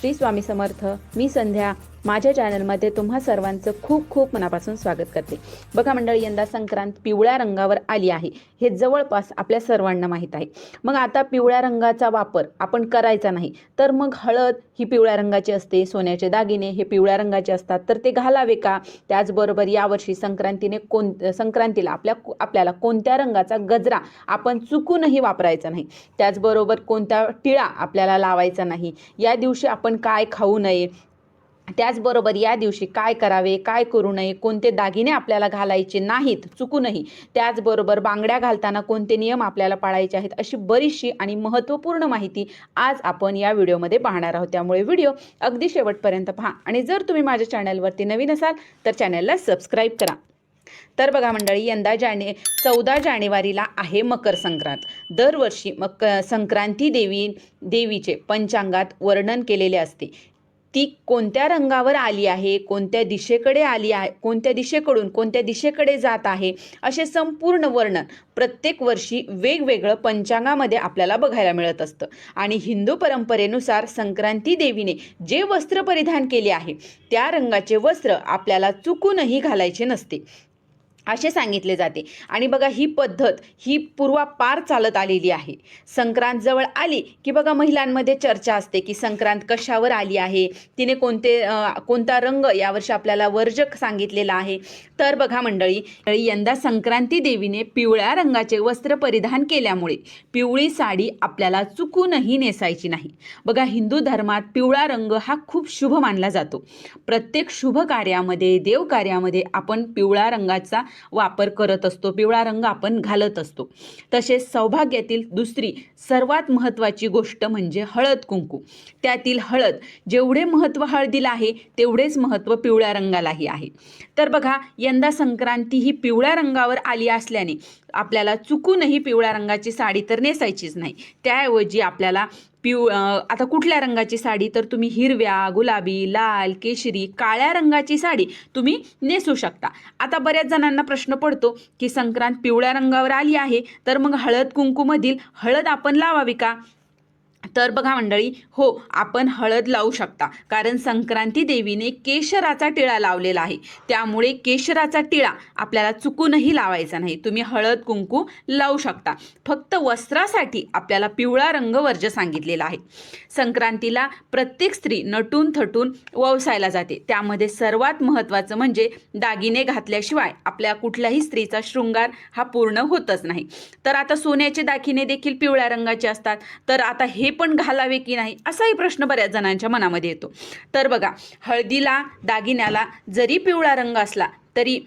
श्री स्वामी समर्थ. मी संध्या माझ्या चॅनलमध्ये तुम्हा सर्वांचं खूप खूप मनापासून स्वागत करते. बघा मंडळी, यंदा संक्रांत पिवळ्या रंगावर आली आहे हे जवळपास आपल्या सर्वांना माहीत आहे. मग आता पिवळ्या रंगाचा वापर आपण करायचा नाही, तर मग हळद ही पिवळ्या रंगाची असते, सोन्याचे दागिने हे पिवळ्या रंगाचे असतात, तर ते घालावे का? त्याचबरोबर यावर्षी संक्रांतीला आपल्याला कोणत्या रंगाचा गजरा आपण चुकूनही वापरायचा नाही. त्याचबरोबर कोणता टिळा आपल्याला लावायचा नाही. या दिवशी आपण काय खाऊ नये, त्याचबरोबर या दिवशी काय करावे, काय करू नये, कोणते दागिने आपल्याला घालायचे नाहीत चुकूनही, त्याचबरोबर बांगड्या घालताना कोणते नियम आपल्याला पाळायचे आहेत, अशी बरीचशी आणि महत्त्वपूर्ण माहिती आज आपण या व्हिडिओमध्ये पाहणार आहोत. त्यामुळे व्हिडिओ अगदी शेवटपर्यंत पहा आणि जर तुम्ही माझ्या चॅनलवरती नवीन असाल तर चॅनलला सबस्क्राईब करा. तर बघा मंडळी, यंदा 14 जानेवारीला आहे मकर संक्रांत. दरवर्षी संक्रांती देवीचे पंचांगात वर्णन केलेले असते. ती कोणत्या रंगावर आली आहे, कोणत्या दिशेकडे आली आहे, कोणत्या दिशेकडून कोणत्या दिशेकडे जात आहे, असे संपूर्ण वर्णन प्रत्येक वर्षी वेगवेगळं पंचांगामध्ये आपल्याला बघायला मिळत असतं. आणि हिंदू परंपरेनुसार संक्रांती देवीने जे वस्त्र परिधान केले आहे त्या रंगाचे वस्त्र आपल्याला चुकूनही घालायचे नसते असे सांगितले जाते. आणि बघा, ही पद्धत ही पूर्वापार चालत आलेली आहे. संक्रांत जवळ आली की बघा महिलांमध्ये चर्चा असते की संक्रांत कशावर आली आहे, तिने कोणता रंग यावर्षी आपल्याला वर्जक सांगितलेला आहे. तर बघा मंडळी, यंदा संक्रांती देवीने पिवळ्या रंगाचे वस्त्र परिधान केल्यामुळे पिवळी साडी आपल्याला चुकूनही नेसायची नाही. बघा, हिंदू धर्मात पिवळा रंग हा खूप शुभ मानला जातो. प्रत्येक शुभ कार्यामध्ये, देव कार्यामध्ये आपण पिवळ्या रंगाचा वापर करत असतो, पिवळा रंग आपण घालत असतो. तसेच सौभाग्यातील दुसरी सर्वात महत्त्वाची गोष्ट म्हणजे हळद कुंकू. त्यातील हळद, जेवढे महत्त्व हळदीला आहे तेवढेच महत्त्व पिवळ्या रंगालाही आहे. तर बघा, यंदा संक्रांती ही पिवळ्या रंगावर आली असल्याने आपल्याला चुकूनही पिवळ्या रंगाची साडी तर नेसायचीच नाही. त्याऐवजी आपल्याला आता कुठल्या रंगाची साडी, तर तुम्ही हिरव्या, गुलाबी, लाल, केशरी, काळ्या रंगाची साडी तुम्ही नेसू शकता. आता बऱ्याच जणांना प्रश्न पडतो की संक्रांत पिवळ्या रंगावर आली आहे तर मग हळद कुंकूमधील हळद आपण लावावी का? तर बघा मंडळी, हो, आपण हळद लावू शकता, कारण संक्रांती देवीने केशराचा टिळा लावलेला आहे. त्यामुळे केशराचा टिळा आपल्याला चुकूनही लावायचा नाही. तुम्ही हळद कुंकू लावू शकता. फक्त वस्त्रासाठी आपल्याला पिवळा रंग वर्ज्य सांगितलेला आहे. संक्रांतीला प्रत्येक स्त्री नटून थटून ववसायला जाते. त्यामध्ये सर्वात महत्त्वाचं म्हणजे दागिने घातल्याशिवाय आपल्या कुठल्याही स्त्रीचा शृंगार हा पूर्ण होतच नाही. तर आता सोन्याचे दागिने देखील पिवळ्या रंगाचे असतात, तर आता हे पण घालावे की नाही असाही प्रश्न बऱ्याच जणांच्या मनामध्ये येतो. तर बघा, हळदीला, दागिन्याला जरी पिवळा रंग असला तरी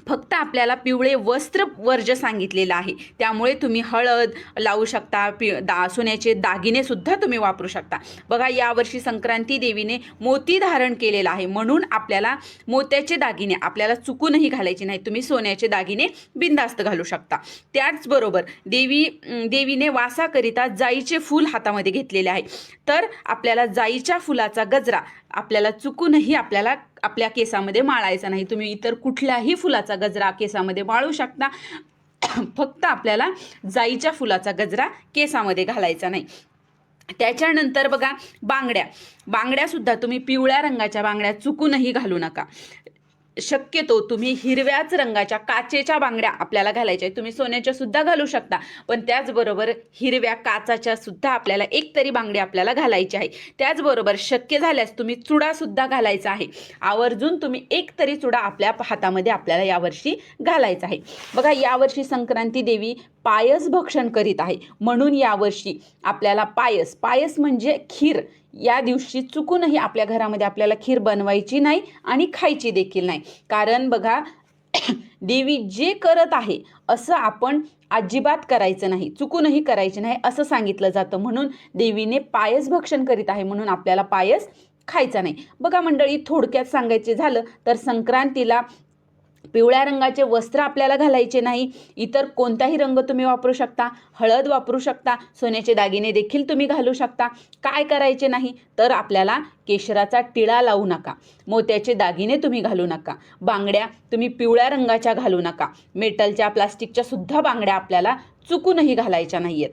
फक्त आपल्याला पिवळे वस्त्र वर्ज्य सांगितलेलं आहे. त्यामुळे तुम्ही हळद लावू शकता, सोन्याचे दागिने सुद्धा तुम्ही वापरू शकता. बघा, यावर्षी संक्रांती देवीने मोती धारण केलेला आहे, म्हणून आपल्याला मोत्याचे दागिने आपल्याला चुकूनही घालायचे नाही. तुम्ही सोन्याचे दागिने बिनधास्त घालू शकता. त्याचबरोबर देवीने वासाकरिता जाईचे फूल हातामध्ये घेतलेले आहे, तर आपल्याला जाईच्या फुलाचा गजरा आपल्याला चुकूनही आपल्या केसामध्ये माळायचा नाही. तुम्ही इतर कुठल्याही फुलाचा गजरा केसामध्ये माळू शकता, फक्त आपल्याला जाईच्या फुलाचा गजरा केसामध्ये घालायचा नाही. त्याच्यानंतर बघा, बांगड्या सुद्धा तुम्ही पिवळ्या रंगाच्या बांगड्या चुकूनही घालू नका. शक्यतो तुम्ही हिरव्याच रंगाच्या काचेच्या बांगड्या आपल्याला घालायच्या आहेत. तुम्ही सोन्याच्या सुद्धा घालू शकता, पण त्याचबरोबर हिरव्या काचाच्या सुद्धा आपल्याला एक तरी बांगडी आपल्याला घालायची आहे. त्याचबरोबर शक्य झाल्यास तुम्ही चुडा सुद्धा घालायचा आहे. आवर्जून तुम्ही एक तरी चुडा आपल्या हातामध्ये आपल्याला यावर्षी घालायचा आहे. बघा, यावर्षी संक्रांती देवी पायस भक्षण करीत आहे, म्हणून यावर्षी आपल्याला पायस म्हणजे खीर, या दिवशी चुकूनही आपल्या घरामध्ये आपल्याला खीर बनवायची नाही आणि खायची देखील नाही. कारण बघा, देवी जे करत आहे असं आपण अजिबात करायचं नाही, चुकूनही करायचे नाही असं सांगितलं जातं. म्हणून देवीने पायस भक्षण करीत आहे, म्हणून आपल्याला पायस खायचा नाही. बघा मंडळी, थोडक्यात सांगायचे झालं तर संक्रांतीला पिवळ्या रंगाचे वस्त्र आपल्याला घालायचे नाही. इतर कोणताही रंग तुम्ही वापरू शकता, हळद वापरू शकता, सोन्याचे दागिने देखील तुम्ही घालू शकता. काय करायचे नाही, तर आपल्याला केशराचा टिळा लावू नका, मोत्याचे दागिने तुम्ही घालू नका, बांगड्या तुम्ही पिवळ्या रंगाच्या घालू नका, मेटलच्या, प्लास्टिकच्या सुद्धा बांगड्या आपल्याला चुकूनही घालायच्या नाहीयेत.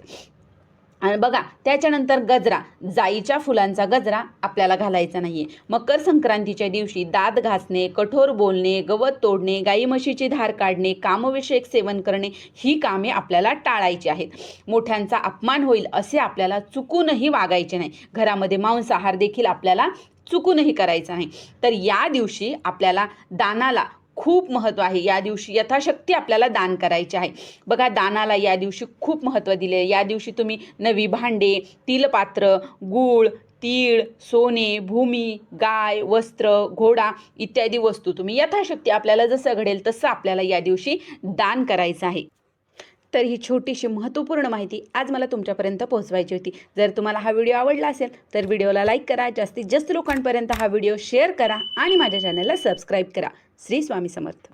आणि बघा त्याच्यानंतर गजरा, जाईच्या फुलांचा गजरा आपल्याला घालायचा नाहीये. मकर संक्रांतीच्या दिवशी दात घासणे, कठोर बोलणे, गवत तोडणे, गाई म्हशीची धार काढणे, कामविषयक सेवन करणे ही कामे आपल्याला टाळायची आहेत. मोठ्यांचा अपमान होईल असे आपल्याला चुकूनही वागायचे नाही. घरामध्ये मांसाहार देखील आपल्याला चुकूनही करायचा नाही. तर या दिवशी आपल्याला दानाला खूप महत्त्व आहे. या दिवशी यथाशक्ती आपल्याला दान करायचे आहे. बघा दानाला या दिवशी खूप महत्त्व दिले. या दिवशी तुम्ही नवी भांडे, तिलपात्र, गूळ, तीळ, सोने, भूमी, गाय, वस्त्र, घोडा इत्यादी वस्तू तुम्ही यथाशक्ती आपल्याला जसं घडेल तसं आपल्याला या दिवशी दान करायचं आहे. तर ही छोटीशी महत्त्वपूर्ण माहिती आज मला तुमच्यापर्यंत पोहोचवायची होती. जर तुम्हाला हा व्हिडिओ आवडला असेल तर व्हिडिओला लाईक करा, जास्तीत जास्त लोकांपर्यंत हा व्हिडिओ शेअर करा आणि माझ्या चॅनलला सबस्क्राईब करा. श्री स्वामी समर्थ.